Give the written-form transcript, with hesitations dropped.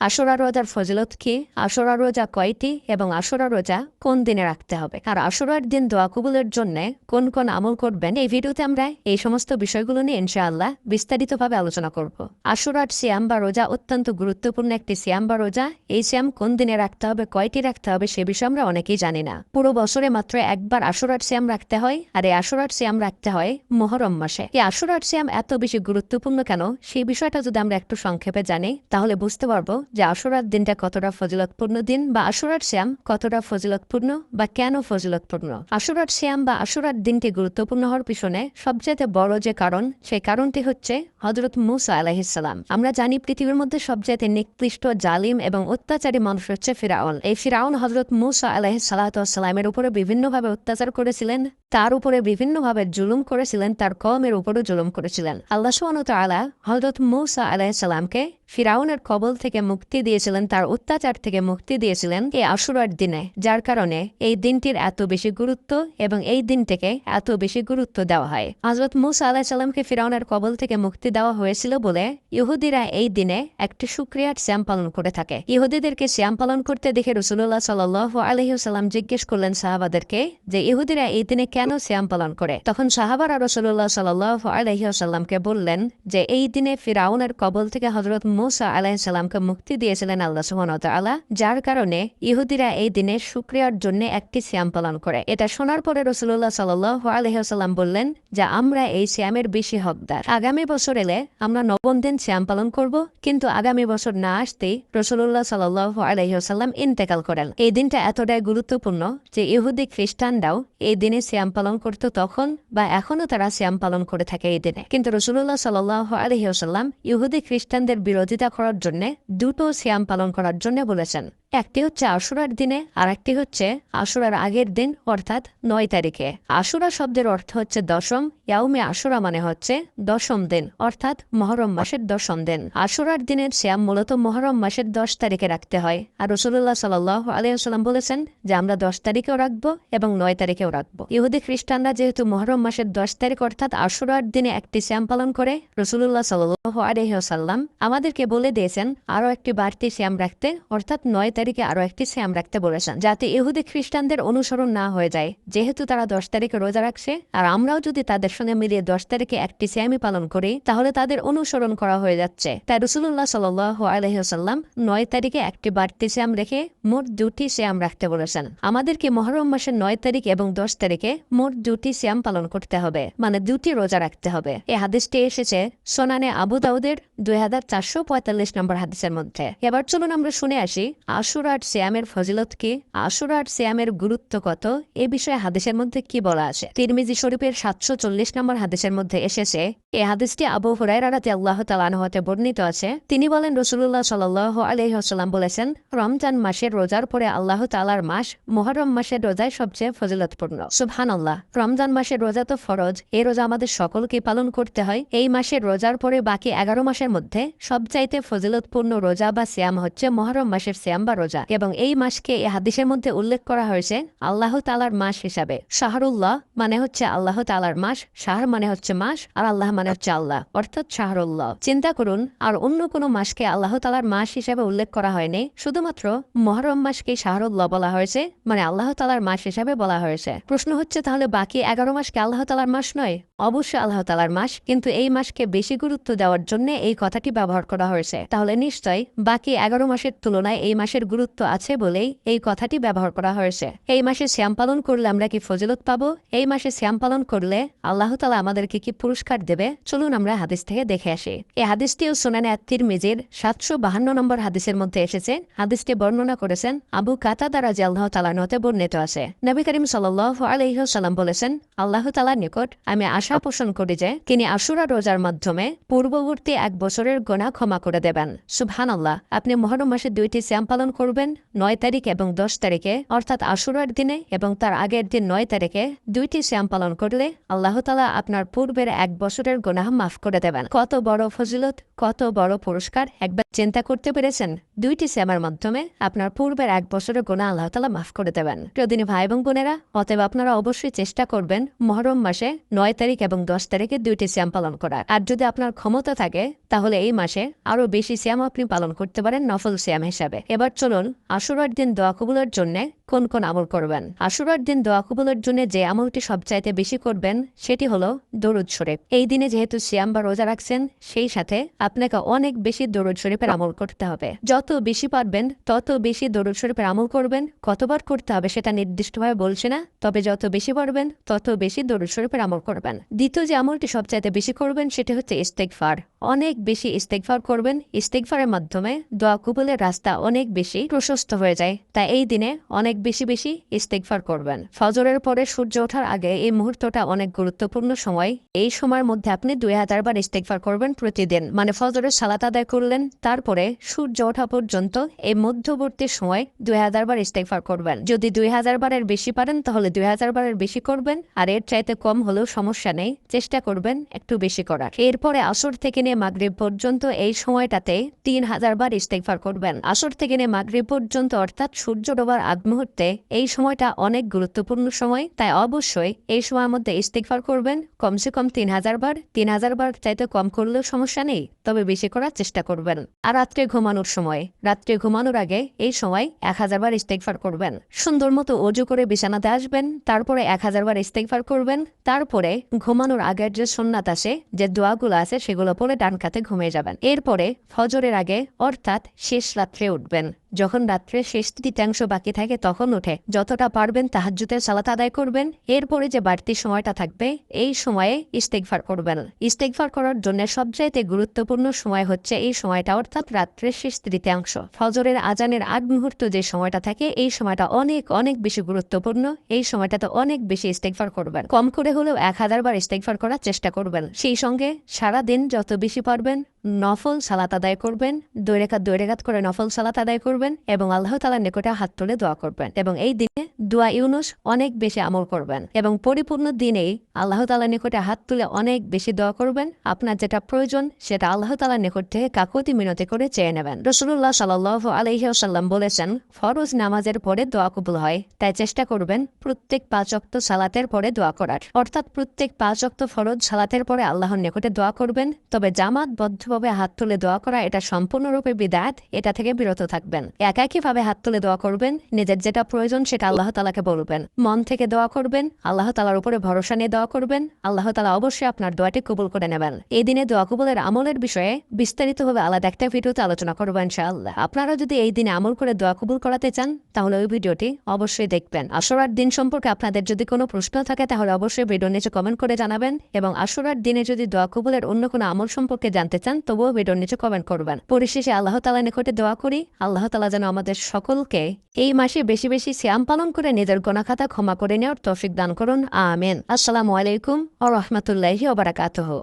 আশুরা রোজার ফজিলত কি, আশুরা রোজা কয়টি এবং আশুরা রোজা কোন দিনে রাখতে হবে, আর আশুরার দিন দোয়া কবুলের জন্য কোন কোন আমল করবেন, এই ভিডিওতে আমরা এই সমস্ত বিষয়গুলো নিয়ে ইনশাআল্লাহ বিস্তারিতভাবে আলোচনা করব। আশুরার সিয়াম বা রোজা অত্যন্ত গুরুত্বপূর্ণ একটি সিয়াম বা রোজা। এই সিয়াম কোন দিনে রাখতে হবে, কয়টি রাখতে হবে, সে বিষয়ে আমরা অনেকেই জানি না। পুরো বছরে মাত্র একবার আশুরার সিয়াম রাখতে হয়, আর এই আশুরার সিয়াম রাখতে হয় মুহররম মাসে। এই আশুরার সিয়াম এত বেশি গুরুত্বপূর্ণ কেন, সেই বিষয়টা যদি আমরা একটু সংক্ষেপে জানি তাহলে বুঝতে পারবো যে আশুরার দিনটা কতটা ফজিলতপূর্ণ দিন, বা আশুরার সিয়াম কতটা ফজিলতপূর্ণ বা কেন ফজিলতপূর্ণ। আশুরার সিয়াম বা আশুরার দিনটি গুরুত্বপূর্ণ হওয়ার পিছনে সবচেয়ে বড় যে কারণ, সেই কারণটি হচ্ছে হযরত মূসা আলাইহিস সালাম। আমরা জানি পৃথিবীর মধ্যে সবচেয়ে নিকৃষ্ট, জালিম এবং অত্যাচারী মানুষ হচ্ছে ফিরাউন। এই ফিরাউন হযরত মূসা আলাইহিস সালামের উপরে বিভিন্নভাবে অত্যাচার করেছিলেন, তার উপরে বিভিন্নভাবে জুলুম করেছিলেন, তার কওমের উপরও জুলুম করেছিলেন। আল্লাহ সুবহানাহু ওয়া তাআলা হযরত মূসা আলাইহিস সালামকে ফিরাউনের কবল থেকে মুক্তি দিয়েছিলেন, তার অত্যাচার থেকে মুক্তি দিয়েছিলেন এই আশুরার দিনে, যার কারণে এই দিনটির এত বেশি গুরুত্ব এবং এই দিনটিকে এত বেশি গুরুত্ব দেওয়া হয়। হযরত মূসা আলাইহিস সালামকে ফিরাউনের কবল থেকে মুক্তি দেওয়া হয়েছিল বলে ইহুদিরা এই দিনে একটি শুকরিয়ার সিয়াম পালন করে থাকে। ইহুদিদেরকে সিয়াম পালন করতে দেখে রাসূলুল্লাহ সাল্লাল্লাহু আলাইহি ওয়াসাল্লাম জিজ্ঞেস করলেন সাহাবাদেরকে যে ইহুদিরা এই দিনে কেন সিয়াম পালন করে। তখন সাহাবারা রাসূলুল্লাহ সাল্লাল্লাহু আলাইহি ওয়াসাল্লামকে বললেন যে এই দিনে ফিরাউনের কবল থেকে হযরত মূসা আলাইহিস সালামকে মুক্তি দিয়েছিলেন আল্লাহ সুবহানাহু ওয়া তাআলা, যার কারণে ইহুদিরা এই দিনে শুকরিয়ার জন্য একটি সিয়াম পালন করে। এটা শোনার পরে রাসূলুল্লাহ সাল্লাল্লাহু আলাইহি ওয়াসাল্লাম বললেন যে আমরা এই সিয়ামের বেশি হকদার। আগামী বছর এলে আমরা ৯ দিন সিয়াম পালন করব, কিন্তু আগামী বছর না আসতেই রাসূলুল্লাহ সাল্লাল্লাহু আলাইহি ওয়াসাল্লাম ইন্তেকাল করেন। এই দিনটা এতটাই গুরুত্বপূর্ণ যে ইহুদি খ্রিস্টানরাও এই দিনে সিয়াম পালন করত তখন, বা এখনো তারা সিয়াম পালন করে থাকে এই দিনে। কিন্তু রাসূলুল্লাহ সাল্লাল্লাহু আলাইহি ওয়াসাল্লাম ইহুদি খ্রিস্টানদের বিরোধিতা করার জন্য দুটো সিয়াম পালন করার জন্য বলেছেন। একটি হচ্ছে আশুরার দিনে, আর একটি হচ্ছে আশুরার আগের দিন, অর্থাৎ ৯ তারিখে। আশুরা শব্দের অর্থ হচ্ছে দশম। ইয়াউমে আশুরা মানে হচ্ছে দশম দিন, অর্থাৎ মুহররম মাসের দশম দিন। আশুরার দিনের সিয়াম মূলত মুহররম মাসের ১০ তারিখে রাখতে হয়, আর রাসূলুল্লাহ সাল্লাল্লাহু আলাইহি ওয়াসাল্লাম বলেছেন যে আমরা ১০ তারিখেও রাখবো এবং ৯ তারিখেও রাখবো। ইহুদি খ্রিস্টানরা যেহেতু মুহররম মাসের ১০ তারিখ অর্থাৎ আশুরার দিনে একটি সিয়াম পালন করে, রাসূলুল্লাহ সাল্লাল্লাহু আলাইহি ওয়াসাল্লাম আমাদেরকে বলে দিয়েছেন আরও একটি বাড়তি সিয়াম রাখতে, অর্থাৎ ৯ তারিখে আরো একটি সিয়াম রাখতে বলেছেন, যাতে ইহুদি খ্রিস্টানদের অনুসরণ না হয়ে যায়। যেহেতু তারা ১০ তারিখে রোজা রাখছে, আর আমরাও যদি তাদের সঙ্গে মিলিয়ে ১০ তারিখে একটি সিয়ামই পালন করি, তাহলে তাদের অনুসরণ করা হয়ে যাচ্ছে। তাই রাসূলুল্লাহ সাল্লাল্লাহু আলাইহি ওয়াসাল্লাম ৯ তারিখে একটি বাড়তি সিয়াম রেখে মোট ২টি সিয়াম রাখতে বলেছেন। আমাদেরকে মুহররম মাসের ৯ তারিখ এবং ১০ তারিখে মোট ২টি সিয়াম পালন করতে হবে, মানে ২টি রোজা রাখতে হবে। এই হাদিসটি এসেছে সুনানে আবু দাউদের ২৪৪৫ নম্বর হাদিসের মধ্যে। এবার চলুন আমরা শুনে আসি আশুরার সিয়ামের ফজিলত কি, আশুরার সিয়ামের গুরুত্ব কত, এ বিষয়ে হাদিসের মধ্যে কি বলা আছে। তিরমিজি শরীফের ৭৪০ নম্বর হাদিসের মধ্যে এসেছে, এই হাদিসটি আবু হুরায়রা রাদিয়াল্লাহু তাআলা আনহু হতে বর্ণিত আছে। তিনি বলেন রাসূলুল্লাহ সাল্লাল্লাহু আলাইহি ওয়াসাল্লাম বলেছেন রমজান মাসের রোজার পরে আল্লাহ তাআলার মাস মুহররম মাসের রোজায় সবচেয়ে ফজিলতপূর্ণ। সুবহানাল্লাহ, রমজান মাসের রোজা তো ফরজ, এই রোজা আমাদের সকলকে পালন করতে হয়। এই মাসের রোজার পরে বাকি ১১ মাসের মধ্যে সবচাইতে ফজিলতপূর্ণ রোজা বা সিয়াম হচ্ছে মুহররম মাসের সিয়াম বা রোজা, এবং এই মাসকে এই হাদিসের মধ্যে উল্লেখ করা হয়েছে আল্লাহ তাআলার মাস হিসাবে। শাহরুল্লাহ মানে হচ্ছে আল্লাহ তাআলার মাস, শাহর মানে হচ্ছে মাস, আর আল্লাহ মানে হচ্ছে আল্লাহ, অর্থাৎ শাহরুল্লাহ। চিন্তা করুন, আর অন্য কোনো মাসকে আল্লাহ তাআলার মাস হিসাবে উল্লেখ করা হয়নি, শুধুমাত্র মুহররম মাসকে শাহরুল্লাহ বলা হয়েছে, মানে আল্লাহ তাআলার মাস হিসাবে বলা হয়েছে। প্রশ্ন হচ্ছে তাহলে বাকি ১১ মাসকে আল্লাহ তাআলার মাস নয়? অবশ্যই আল্লাহ তাআলার মাস, কিন্তু এই মাসকে বেশি গুরুত্ব দেওয়ার জন্য এই কথাটি ব্যবহার করা হয়েছে। তাহলে নিশ্চয় বাকি ১১ মাসের তুলনায় এই মাসের গুরুত্ব আছে বলেই এই কথাটি ব্যবহার করা হয়েছে। এই মাসে সিয়াম পালন করলে আমরা কি ফজিলত পাবো? এই মাসে সিয়াম পালন করলে আল্লাহ তাআলা আমাদেরকে কি পুরস্কার দেবে? চলুন আমরা হাদিস থেকে দেখে আসি। এই হাদিসটিও সুনানে আত-তিরমিজির ৭৫২ নম্বর হাদিসের মধ্যে এসেছে। হাদিসটি বর্ণনা করেছেন আবু কাতাদা রাদিয়াল্লাহু তাআলা আনহু হতে বর্ণিত আছে। নবী করিম সাল্লাল্লাহু আলাইহি ওয়াসাল্লাম বলেছেন আল্লাহ তাআলার নিকট আমি আশা পোষণ করি যে তিনি আশুরা রোজার মাধ্যমে পূর্ববর্তী ১ বছরের গুনাহ ক্ষমা করে দেবেন। সুবহানাল্লাহ, আপনি মুহররম মাসে ২টি সিয়াম পালন করবেন 9 তারিখ এবং 10 তারিখে, অর্থাৎ আশুরার দিনে এবং তার আগের দিন 9 তারিখে 2টি সিয়াম পালন করলে আল্লাহ তাআলা আপনার পূর্বের 1 বছরের গুনাহ মাফ করে দেবেন। কত বড় ফজিলত, কত বড় পুরস্কার একবার চিন্তা করতে পেরেছেন? 2টি সিয়ামের মাধ্যমে আপনার পূর্বের 1 বছরের গুনাহ আল্লাহ তাআলা মাফ করে দেবেন। প্রিয়দিনী ভাই এবং বোনেরা, অতএব আপনারা অবশ্যই চেষ্টা করবেন মুহররম মাসে 9 তারিখ এবং 10 তারিখে 2টি সিয়াম পালন করার। আর যদি আপনার ক্ষমতা থাকে তাহলে এই মাসে আরও বেশি সিয়াম আপনি পালন করতে পারেন নফল সিয়াম হিসাবে। এবার চলুন আশুরার দিন দোয়া কবুলের জন্য কোন কোন আমল করবেন। আশুরার দিন দোয়া কবুলের জন্য যে আমলটি সবচাইতে বেশি করবেন সেটি হলো দরুদ শরীফ। এই দিনে যেহেতু সিয়াম বা রোজা রাখছেন, সেই সাথে আপনাকে অনেক বেশি দরুদ শরীফের আমল করতে হবে। যত বেশি পারবেন তত বেশি দরুদ শরীফের আমল করবেন। কতবার করতে হবে সেটা নির্দিষ্টভাবে বলছে না, তবে যত বেশি পারবেন তত বেশি দরুদ শরীফের আমল করবেন। দ্বিতীয় যে আমলটি সবচাইতে বেশি করবেন সেটি হচ্ছে ইস্তেগফার। অনেক বেশি ইস্তেগফার করবেন। ইস্তেগফারের মাধ্যমে দোয়া কবুলের রাস্তা অনেক বেশি প্রশস্ত হয়ে যায়। তাই এই দিনে অনেক বেশি বেশি ইস্তেগফার করবেন। ফজরের পরে সূর্য ওঠার আগে এই মুহূর্তটা অনেক গুরুত্বপূর্ণ সময়। এই সময়ের মধ্যে আপনি 2000 বার ইস্তেগফার করবেন প্রতিদিন। মানে ফজরের সালাত আদায় করলেন, তারপরে সূর্য ওঠা পর্যন্ত এই মধ্যবর্তী সময় 2000 বার ইস্তেগফার করবেন। যদি 2000 বারের বেশি পারেন তাহলে 2000 বারের বেশি করবেন, আর এর চাইতে কম হলেও সমস্যা নেই, চেষ্টা করবেন একটু বেশি করার। এরপরে আসর থেকে নিয়ে মাগরিব পর্যন্ত এই সময়টাতে 3000 বার ইস্তেগফার করবেন। আসর থেকে নিয়ে মাগরিব পর্যন্ত, অর্থাৎ সূর্য ডোবার আগ মুহূর্তে এই সময়টা অনেক গুরুত্বপূর্ণ সময়। তাই অবশ্যই এই সময়ের মধ্যে ইস্তেগফার করবেন কমসে কম 3000 বার। 3000 বার চাইতে কম করলেও সমস্যা নেই, তবে বেশি করার চেষ্টা করবেন। আর রাত্রে ঘুমানোর সময়, রাত্রে ঘুমানোর আগে এই সময় 1000 বার ইস্তেগফার করবেন। সুন্দর মতো ওযু করে বিছানাতে আসবেন, তারপরে 1000 বার ইস্তেগফার করবেন। তারপরে ঘুমানোর আগের যে সুন্নাত আছে, যে দোয়াগুলো আছে, সেগুলো পরে ডান কাতে ঘুমিয়ে যাবেন। এরপরে ফজরের আগে অর্থাৎ শেষ রাত্রে উঠবেন। যখন রাত্রে শেষ তৃতীয়াংশ বাকি থাকে তখন উঠে যতটা পারবেন তাহাজ্জুদের সালাত আদায় করবেন। এরপরে যে বাড়তি সময়টা থাকবে এই সময়ে ইস্তেগফার করবেন। ইস্তেগফার করার জন্য সবচাইতে গুরুত্বপূর্ণ সময় হচ্ছে এই সময়টা, অর্থাৎ রাত্রের শেষ তৃতীয়াংশ। ফজরের আজানের আগ মুহূর্ত যে সময়টা থাকে এই সময়টা অনেক অনেক বেশি গুরুত্বপূর্ণ। এই সময়টাতে অনেক বেশি ইস্তেগফার করবেন। কম করে হলেও 1000 বার ইস্তেগফার করার চেষ্টা করবেন। সেই সঙ্গে সারাদিন যত বেশি পারবেন নফল সালাত আদায় করবেন। 2 রাকাত করে নফল সালাত আদায় করবেন এবং আল্লাহ তাআলার নিকটে হাত তুলে দোয়া করবেন। এবং এই দিনে দোয়া ইউনুস অনেক বেশি আমল করবেন এবং পরিপূর্ণ দিনেই আল্লাহ তাআলার নিকটে হাত তুলে অনেক বেশি দোয়া করবেন। আপনার যেটা প্রয়োজন সেটা আল্লাহ তাআলার নিকট থেকে কাকুতি মিনতি করে চেয়ে নেবেন। রাসূলুল্লাহ সাল্লাল্লাহু আলাইহি ওয়াসাল্লাম বলেছেন, ফরজ নামাজের পরে দোয়া কবুল হয়। তাই চেষ্টা করবেন প্রত্যেক 5 ওয়াক্ত সালাতের পরে দোয়া করার, অর্থাৎ প্রত্যেক 5 ওয়াক্ত ফরজ সালাতের পরে আল্লাহর নিকটে দোয়া করবেন। তবে জামাতবদ্ধভাবে হাত তুলে দোয়া করা এটা সম্পূর্ণরূপে বিদআত, এটা থেকে বিরত থাকবেন। একাকীভাবে হাত তুলে দোয়া করবেন, নিজের যেটা প্রয়োজন সেটা আল্লাহ তাআলাকে বলবেন, মন থেকে দোয়া করবেন, আল্লাহ তাআলার উপরে ভরসা নিয়ে দোয়া করবেন। আল্লাহ তাআলা অবশ্যই আপনার দোয়াটি কবুল করে নেবেন। এই দিনে দোয়া কবুলের আমলের বিষয়ে বিস্তারিতভাবে আলাদা একটা ভিডিওতে আলোচনা করবো ইনশাআল্লাহ। আপনারা যদি এই দিনে আমল করে দোয়া কবুল করাতে চান তাহলে ওই ভিডিওটি অবশ্যই দেখবেন। আশুরার দিন সম্পর্কে আপনাদের যদি কোনো প্রশ্ন থাকে তাহলে অবশ্যই ভিডিওর নিচে কমেন্ট করে জানাবেন, এবং আশুরার দিনে যদি দোয়া কবুলের অন্য কোনো আমল সম্পর্কে জানতে চান তবুও ভিডিওর নিচে কমেন্ট করবেন। পরিশেষে আল্লাহ তাআলার নিকটে দোয়া করি আল্লাহ তাআলা যেন আমাদের সকলকে এই মাসে বেশি বেশি সিয়াম পালন করে নিজের গুনাহ খাতা ক্ষমা করে নেওয়ার তৌফিক দান করুন। আমিন। আসসালামু আলাইকুম ওয়া রাহমাতুল্লাহি ওয়া বারাকাতুহু।